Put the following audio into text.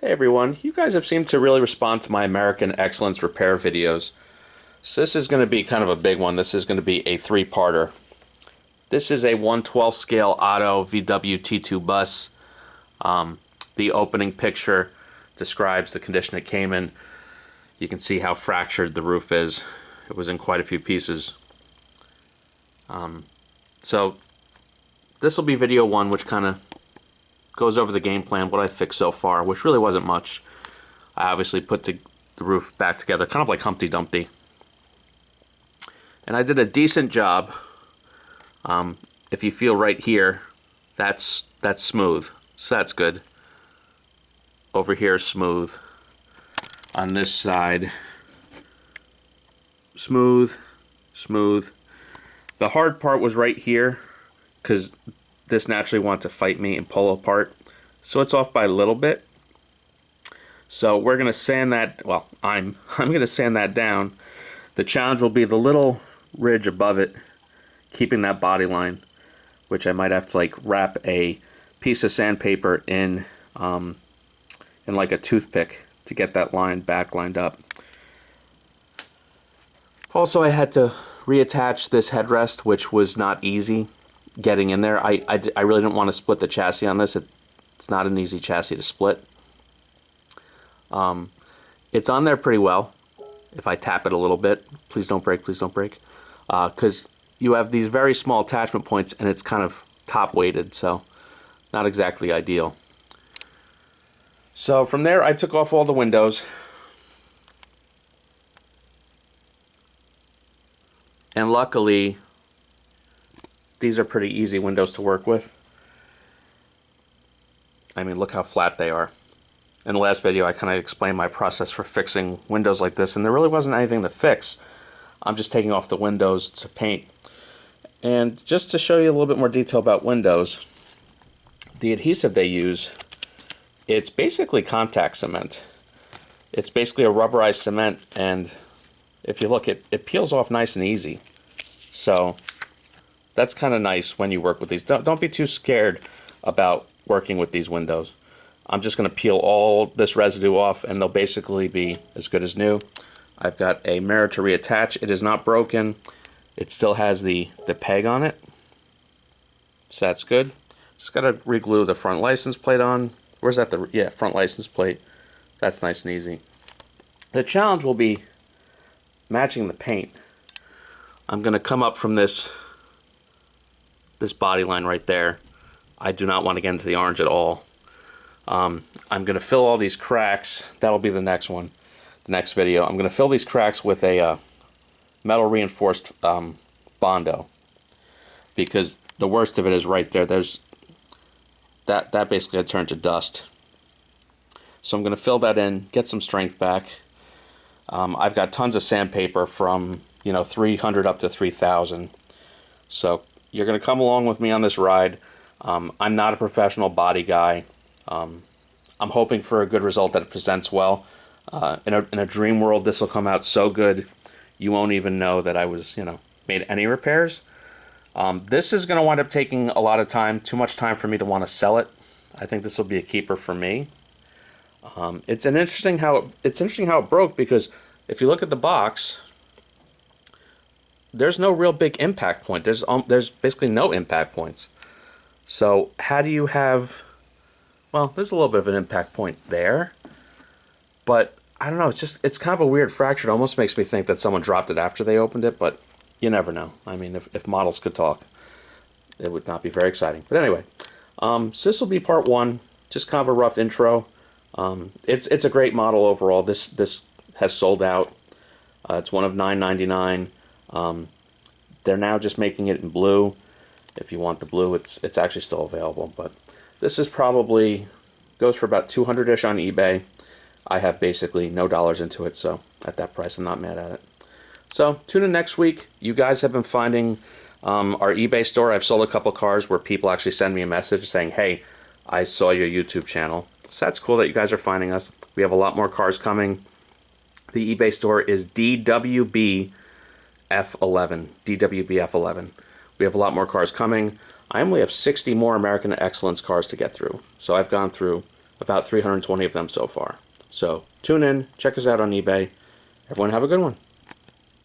Hey everyone, you guys have seemed to really respond to my American Excellence repair videos. So this is going to be kind of a big one. This is going to be a three-parter. This is a 1/12 scale Otto VW T2 bus. The opening picture describes the condition it came in. You can see how fractured the roof is. It was in quite a few pieces. So this will be video one, which kind of goes over the game plan, what I fixed so far, which really wasn't much. I obviously put the roof back together, kind of like Humpty Dumpty. And I did a decent job. If you feel right here, that's smooth, so that's good. Over here, smooth. On this side, smooth, smooth. The hard part was right here, because this naturally wanted to fight me and pull apart. So it's off by a little bit. So we're going to sand that, well, I'm going to sand that down. The challenge will be the little ridge above it, keeping that body line, which I might have to like wrap a piece of sandpaper in like a toothpick to get that line back lined up. Also, I had to reattach this headrest, which was not easy getting in there. I really didn't want to split the chassis on this. It's not an easy chassis to split. It's on there pretty well. If I tap it a little bit, please don't break, please don't break. Because you have these very small attachment points and it's kind of top weighted, so not exactly ideal. So from there I took off all the windows. And luckily, these are pretty easy windows to work with. I mean, look how flat they are. In the last video, I kind of explained my process for fixing windows like this, and there really wasn't anything to fix. I'm just taking off the windows to paint. And just to show you a little bit more detail about windows, the adhesive they use, it's basically contact cement. It's basically a rubberized cement, and if you look, it peels off nice and easy. So that's kind of nice when you work with these. Don't be too scared about working with these windows. I'm just going to peel all this residue off and they'll basically be as good as new. I've got a mirror to reattach. It is not broken. It still has the peg on it. So that's good. Just got to re-glue the front license plate on. Where's that? Yeah, front license plate. That's nice and easy. The challenge will be matching the paint. I'm going to come up from this body line right there. I do not want to get into the orange at all. I'm going to fill all these cracks. That'll be the next one, the next video. I'm going to fill these cracks with a metal reinforced Bondo, because the worst of it is right there. There's that basically had turned to dust. So I'm going to fill that in, get some strength back. I've got tons of sandpaper from 300 up to 3,000. So you're going to come along with me on this ride. I'm not a professional body guy. I'm hoping for a good result, that it presents well. In a dream world, this will come out so good you won't even know that I was, made any repairs. This is going to wind up taking a lot of time, too much time for me to want to sell it. I think this will be a keeper for me. It's interesting how it broke, because if you look at the box, there's no real big impact point. There's basically no impact points. So how do you have? Well, there's a little bit of an impact point there, but I don't know. It's kind of a weird fracture. It almost makes me think that someone dropped it after they opened it, but you never know. I mean, if models could talk, it would not be very exciting. But anyway, so this will be part one. Just kind of a rough intro. It's a great model overall. This has sold out. It's one of 9.99. They're now just making it in blue. If you want the blue, it's actually still available. But this is probably goes for about 200-ish on eBay. I have basically no dollars into it, so at that price, I'm not mad at it. So tune in next week. You guys have been finding our eBay store. I've sold a couple cars where people actually send me a message saying, "Hey, I saw your YouTube channel." So that's cool that you guys are finding us. We have a lot more cars coming. The eBay store is DWBF11. DWBF11. We have a lot more cars coming. I only have 60 more American Excellence cars to get through. So I've gone through about 320 of them so far. So tune in, check us out on eBay. Everyone have a good one.